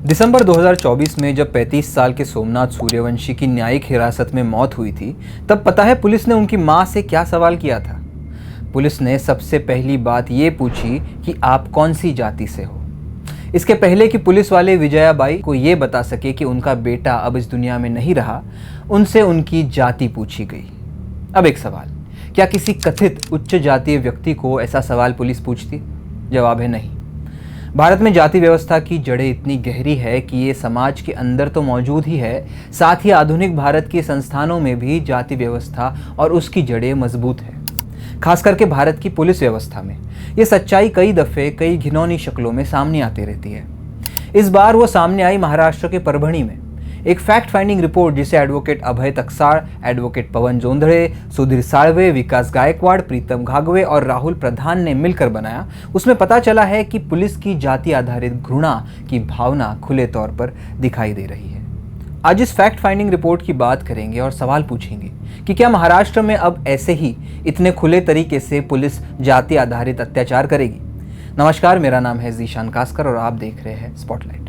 दिसंबर 2024 में जब 35 साल के सोमनाथ सूर्यवंशी की न्यायिक हिरासत में मौत हुई थी, तब पता है पुलिस ने उनकी मां से क्या सवाल किया था। पुलिस ने सबसे पहली बात ये पूछी कि आप कौन सी जाति से हो। इसके पहले कि पुलिस वाले विजयाबाई को ये बता सके कि उनका बेटा अब इस दुनिया में नहीं रहा, उनसे उनकी जाति पूछी गई। अब एक सवाल, क्या किसी कथित उच्च जातीय व्यक्ति को ऐसा सवाल पुलिस पूछती? जवाब है नहीं। भारत में जाति व्यवस्था की जड़ें इतनी गहरी है कि ये समाज के अंदर तो मौजूद ही है, साथ ही आधुनिक भारत के संस्थानों में भी जाति व्यवस्था और उसकी जड़ें मजबूत है। खास करके भारत की पुलिस व्यवस्था में ये सच्चाई कई दफ़े कई घिनौनी शक्लों में सामने आती रहती है। इस बार वो सामने आई महाराष्ट्र के परभणी में। एक फैक्ट फाइंडिंग रिपोर्ट जिसे एडवोकेट अभय तकसाळ, एडवोकेट पवन जोंधळे, सुधीर साळवे, विकास गायकवाड़, प्रीतम घागवे और राहुल प्रधान ने मिलकर बनाया, उसमें पता चला है कि पुलिस की जाति आधारित घृणा की भावना खुले तौर पर दिखाई दे रही है। आज इस फैक्ट फाइंडिंग रिपोर्ट की बात करेंगे और सवाल पूछेंगे कि क्या महाराष्ट्र में अब ऐसे ही इतने खुले तरीके से पुलिस जाति आधारित अत्याचार करेगी। नमस्कार, मेरा नाम है जीशान कास्कर और आप देख रहे हैं स्पॉटलाइट।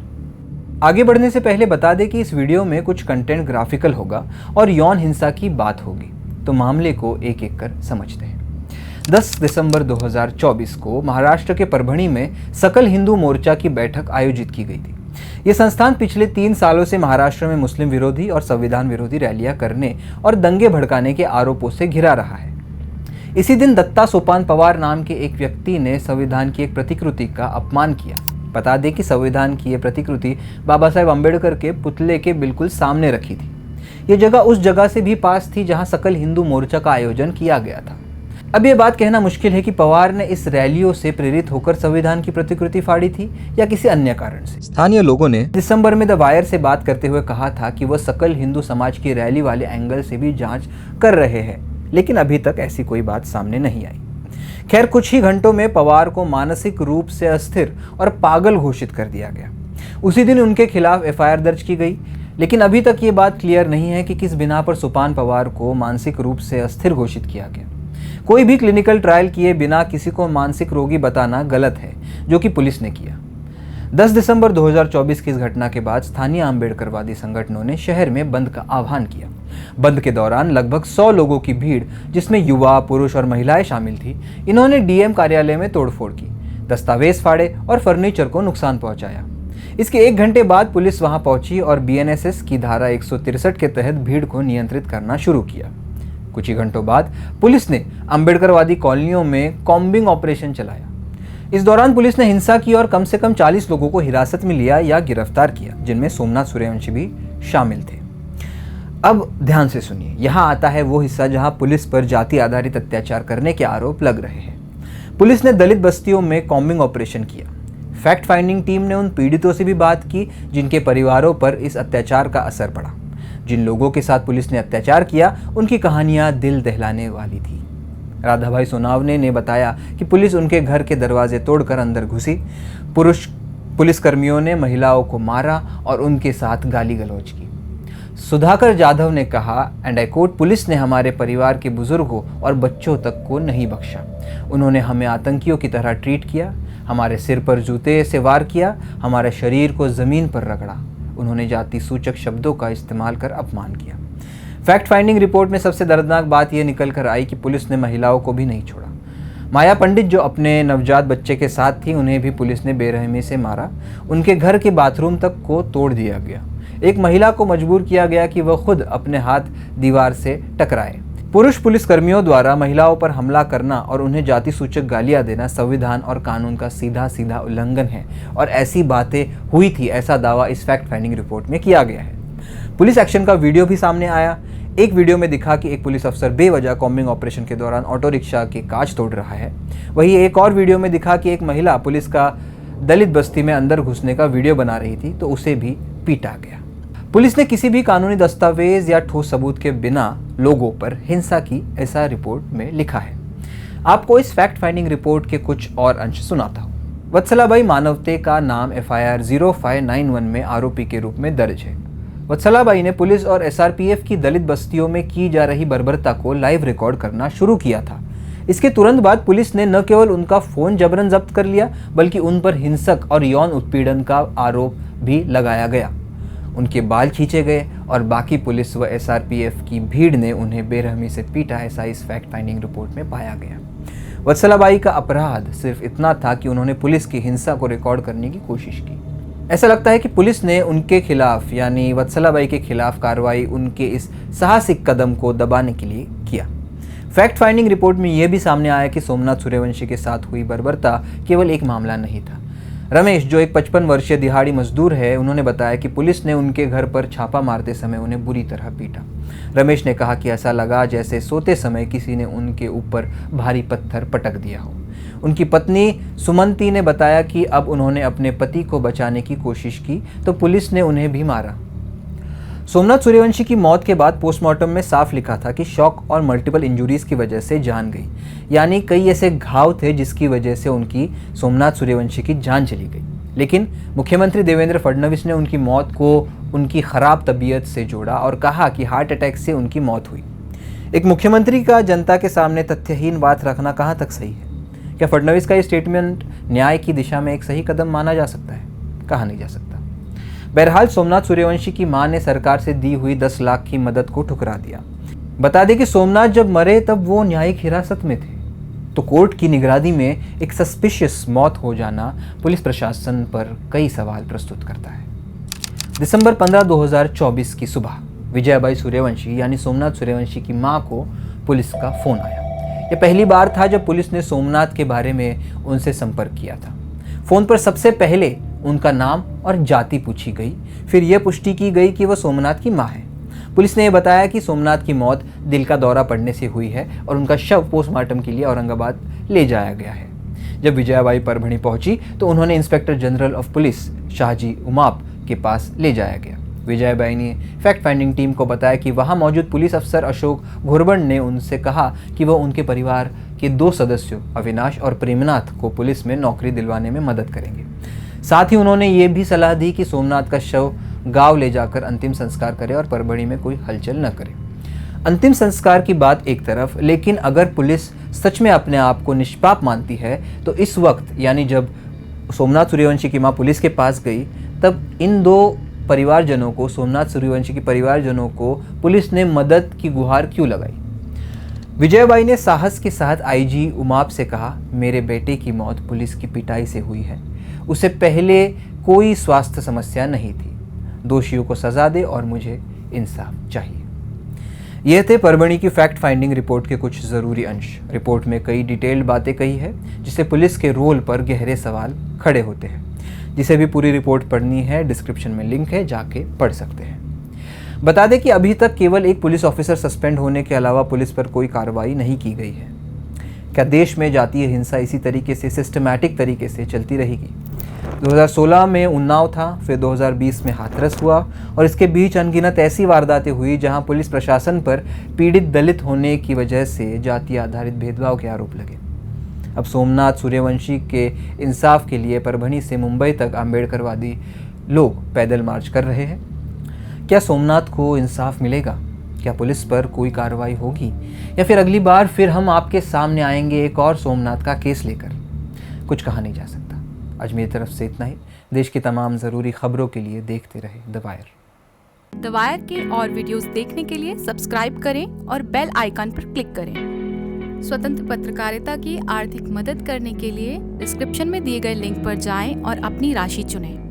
आगे बढ़ने से पहले बता दें कि इस वीडियो में कुछ कंटेंट ग्राफिकल होगा और यौन हिंसा की बात होगी, तो मामले को एक एक कर समझते हैं। 10 दिसंबर 2024 को महाराष्ट्र के परभणी में सकल हिंदू मोर्चा की बैठक आयोजित की गई थी। ये संस्थान पिछले 3 सालों से महाराष्ट्र में मुस्लिम विरोधी और संविधान विरोधी रैलियां करने और दंगे भड़काने के आरोपों से घिरा रहा है। इसी दिन दत्ता सोपान पवार नाम के एक व्यक्ति ने संविधान की एक प्रतिकृति का अपमान किया। बता दें कि संविधान की ये प्रतिकृति बाबा साहेब अम्बेडकर के पुतले के बिल्कुल सामने रखी थी। ये जगह उस जगह से भी पास थी जहां सकल हिंदू मोर्चा का आयोजन किया गया था। अब ये बात कहना मुश्किल है कि पवार ने इस रैलियों से प्रेरित होकर संविधान की प्रतिकृति फाड़ी थी या किसी अन्य कारण से। स्थानीय लोगों ने दिसंबर में द वायर से बात करते हुए कहा था कि वह सकल हिंदू समाज की रैली वाले एंगल से भी जांच कर रहे हैं, लेकिन अभी तक ऐसी कोई बात सामने नहीं आई। खैर, कुछ ही घंटों में पवार को मानसिक रूप से अस्थिर और पागल घोषित कर दिया गया। उसी दिन उनके खिलाफ एफआईआर दर्ज की गई, लेकिन अभी तक ये बात क्लियर नहीं है कि किस बिना पर सोपान पवार को मानसिक रूप से अस्थिर घोषित किया गया। कोई भी क्लिनिकल ट्रायल किए बिना किसी को मानसिक रोगी बताना गलत है, जो कि पुलिस ने किया। 10 दिसंबर 2024 की इस घटना के बाद स्थानीय अम्बेडकरवादी संगठनों ने शहर में बंद का आह्वान किया। बंद के दौरान लगभग 100 लोगों की भीड़, जिसमें युवा, पुरुष और महिलाएं शामिल थी, इन्होंने डीएम कार्यालय में तोड़फोड़ की, दस्तावेज फाड़े और फर्नीचर को नुकसान पहुंचाया। इसके 1 घंटे बाद पुलिस वहां पहुंची और बीएनएसएस की धारा 163 के तहत भीड़ को नियंत्रित करना शुरू किया। कुछ ही घंटों बाद पुलिस ने अम्बेडकरवादी कॉलोनियों में कॉम्बिंग ऑपरेशन चलाया। इस दौरान पुलिस ने हिंसा की और कम से कम 40 लोगों को हिरासत में लिया या गिरफ्तार किया, जिनमें सोमनाथ सूर्यवंशी भी शामिल थे। अब ध्यान से सुनिए, यहाँ आता है वो हिस्सा जहाँ पुलिस पर जाति आधारित अत्याचार करने के आरोप लग रहे हैं। पुलिस ने दलित बस्तियों में कॉम्बिंग ऑपरेशन किया। फैक्ट फाइंडिंग टीम ने उन पीड़ितों से भी बात की जिनके परिवारों पर इस अत्याचार का असर पड़ा। जिन लोगों के साथ पुलिस ने अत्याचार किया, उनकी कहानियां दिल दहलाने वाली थी। राधाभाई सोनावने ने बताया कि पुलिस उनके घर के दरवाजे तोड़कर अंदर घुसी। पुलिसकर्मियों ने महिलाओं को मारा और उनके साथ गाली गलौज की। सुधाकर जाधव ने कहा, एंड आई कोट, पुलिस ने हमारे परिवार के बुजुर्गों और बच्चों तक को नहीं बख्शा। उन्होंने हमें आतंकियों की तरह ट्रीट किया, हमारे सिर पर जूते से वार किया, हमारे शरीर को जमीन पर रगड़ा। उन्होंने जाति सूचक शब्दों का इस्तेमाल कर अपमान किया। फैक्ट फाइंडिंग रिपोर्ट में सबसे दर्दनाक बात यह निकल कर आई कि पुलिस ने महिलाओं को भी नहीं छोड़ा। माया पंडित, जो अपने नवजात बच्चे के साथ थी, उन्हें भी पुलिस ने बेरहमी से मारा। उनके घर के बाथरूम तक को तोड़ दिया गया। एक महिला को मजबूर किया गया कि वह खुद अपने हाथ दीवार से टकराए। पुरुष पुलिसकर्मियों द्वारा महिलाओं पर हमला करना और उन्हें जाति सूचक गालियां देना संविधान और कानून का सीधा सीधा उल्लंघन है और ऐसी बातें हुई थी, ऐसा दावा इस फैक्ट फाइंडिंग रिपोर्ट में किया गया है। पुलिस एक्शन का वीडियो भी सामने आया। एक वीडियो में दिखा कि एक पुलिस अफसर बेवजह कॉम्बिंग ऑपरेशन के दौरान ऑटो रिक्शा के कांच तोड़ रहा है। वहीं एक और वीडियो में दिखा कि एक महिला पुलिस का दलित बस्ती में अंदर घुसने का वीडियो बना रही थी, तो उसे भी पीटा गया। पुलिस ने किसी भी कानूनी दस्तावेज या ठोस सबूत के बिना लोगों पर हिंसा की, ऐसा रिपोर्ट में लिखा है। आपको इस फैक्ट फाइंडिंग रिपोर्ट के कुछ और अंश सुनाता हूँ। वत्सलाबाई मानवते का नाम एफआईआर 0591 में आरोपी के रूप में दर्ज है। वत्सलाबाई ने पुलिस और एसआरपीएफ की दलित बस्तियों में की जा रही बर्बरता को लाइव रिकॉर्ड करना शुरू किया था। इसके तुरंत बाद पुलिस ने न केवल उनका फोन जबरन जब्त कर लिया, बल्कि उन पर हिंसक और यौन उत्पीड़न का आरोप भी लगाया गया। उनके बाल खींचे गए और बाकी पुलिस व SRPF की भीड़ ने उन्हें बेरहमी से पीटा, ऐसा इस फैक्ट फाइंडिंग रिपोर्ट में पाया गया। वत्सलाबाई का अपराध सिर्फ इतना था कि उन्होंने पुलिस की हिंसा को रिकॉर्ड करने की कोशिश की। ऐसा लगता है कि पुलिस ने उनके खिलाफ यानी वत्सलाबाई के खिलाफ कार्रवाई उनके इस साहसिक कदम को दबाने के लिए किया। फैक्ट फाइंडिंग रिपोर्ट में यह भी सामने आया कि सोमनाथ सूर्यवंशी के साथ हुई बर्बरता केवल एक मामला नहीं था। रमेश, जो एक 55 वर्षीय दिहाड़ी मजदूर है, उन्होंने बताया कि पुलिस ने उनके घर पर छापा मारते समय उन्हें बुरी तरह पीटा। रमेश ने कहा कि ऐसा लगा जैसे सोते समय किसी ने उनके ऊपर भारी पत्थर पटक दिया हो। उनकी पत्नी सुमंती ने बताया कि अब उन्होंने अपने पति को बचाने की कोशिश की तो पुलिस ने उन्हें भी मारा। सोमनाथ सूर्यवंशी की मौत के बाद पोस्टमार्टम में साफ लिखा था कि शॉक और मल्टीपल इंजरीज की वजह से जान गई, यानी कई ऐसे घाव थे जिसकी वजह से उनकी सोमनाथ सूर्यवंशी की जान चली गई। लेकिन मुख्यमंत्री देवेंद्र फडणवीस ने उनकी मौत को उनकी खराब तबीयत से जोड़ा और कहा कि हार्ट अटैक से उनकी मौत हुई। एक मुख्यमंत्री का जनता के सामने तथ्यहीन बात रखना कहाँ तक सही है? क्या फडणवीस का ये स्टेटमेंट न्याय की दिशा में एक सही कदम माना जा सकता है? कहा नहीं जा सकता। बहरहाल सोमनाथ सूर्यवंशी की मां ने सरकार से दी हुई 10 लाख की मदद को ठुकरा दिया। बता दें कि सोमनाथ जब मरे तब वो न्यायिक हिरासत में थे, तो कोर्ट की निगरानी में एक सस्पिशियस मौत हो जाना पुलिस प्रशासन पर कई सवाल प्रस्तुत करता है। दिसंबर 15, 2024 की सुबह विजयाबाई सूर्यवंशी यानी सोमनाथ सूर्यवंशी की मां को पुलिस का फोन आया। यह पहली बार था जब पुलिस ने सोमनाथ के बारे में उनसे संपर्क किया था। फोन पर सबसे पहले उनका नाम और जाति पूछी गई, फिर यह पुष्टि की गई कि वह सोमनाथ की मां है। पुलिस ने यह बताया कि सोमनाथ की मौत दिल का दौरा पड़ने से हुई है और उनका शव पोस्टमार्टम के लिए औरंगाबाद ले जाया गया है। जब विजयाबाई परभणी पहुंची तो उन्होंने inspector general of police Shahaji Umap के पास ले जाया गया। विजयाबाई ने फैक्ट फाइंडिंग टीम को बताया कि वहां मौजूद पुलिस अफसर अशोक घुरबड़ ने उनसे कहा कि वह उनके परिवार के 2 सदस्यों अविनाश और प्रेमनाथ को पुलिस में नौकरी दिलवाने में मदद करेंगे। साथ ही उन्होंने ये भी सलाह दी कि सोमनाथ का शव गांव ले जाकर अंतिम संस्कार करे और परभणी में कोई हलचल न करे। अंतिम संस्कार की बात एक तरफ, लेकिन अगर पुलिस सच में अपने आप को निष्पाप मानती है तो इस वक्त यानी जब सोमनाथ सूर्यवंशी की मां पुलिस के पास गई तब इन 2 परिवारजनों को, सोमनाथ सूर्यवंशी के परिवारजनों को पुलिस ने मदद की गुहार क्यों लगाई? विजयाबाई ने साहस के साथ IG उमाप से कहा, मेरे बेटे की मौत पुलिस की पिटाई से हुई है। उसे पहले कोई स्वास्थ्य समस्या नहीं थी। दोषियों को सजा दे और मुझे इंसाफ चाहिए। यह थे परभणी की फैक्ट फाइंडिंग रिपोर्ट के कुछ ज़रूरी अंश। रिपोर्ट में कई डिटेल्ड बातें कही है जिससे पुलिस के रोल पर गहरे सवाल खड़े होते हैं। जिसे भी पूरी रिपोर्ट पढ़नी है, डिस्क्रिप्शन में लिंक है, जाके पढ़ सकते हैं। बता दें कि अभी तक केवल एक पुलिस ऑफिसर सस्पेंड होने के अलावा पुलिस पर कोई कार्रवाई नहीं की गई है। क्या देश में जातीय हिंसा इसी तरीके से सिस्टमैटिक तरीके से चलती रहेगी? 2016 में उन्नाव था, फिर 2020 में हाथरस हुआ और इसके बीच अनगिनत ऐसी वारदातें हुई जहां पुलिस प्रशासन पर पीड़ित दलित होने की वजह से जातीय आधारित भेदभाव के आरोप लगे। अब सोमनाथ सूर्यवंशी के इंसाफ के लिए परभणी से मुंबई तक अम्बेडकरवादी लोग पैदल मार्च कर रहे हैं। क्या सोमनाथ को इंसाफ मिलेगा? क्या पुलिस पर कोई कार्रवाई होगी या फिर अगली बार फिर हम आपके सामने आएंगे एक और सोमनाथ का केस लेकर? कुछ कहा नहीं जा सकता। आज मेरी तरफ से इतना ही। देश की तमाम ज़रूरी खबरों के लिए देखते रहे द वायर। द वायर के और वीडियोस देखने के लिए सब्सक्राइब करें और बेल आइकन पर क्लिक करें। स्वतंत्र पत्रकारिता की आर्थिक मदद करने के लिए डिस्क्रिप्शन में दिए गए लिंक पर जाएं और अपनी राशि चुनें।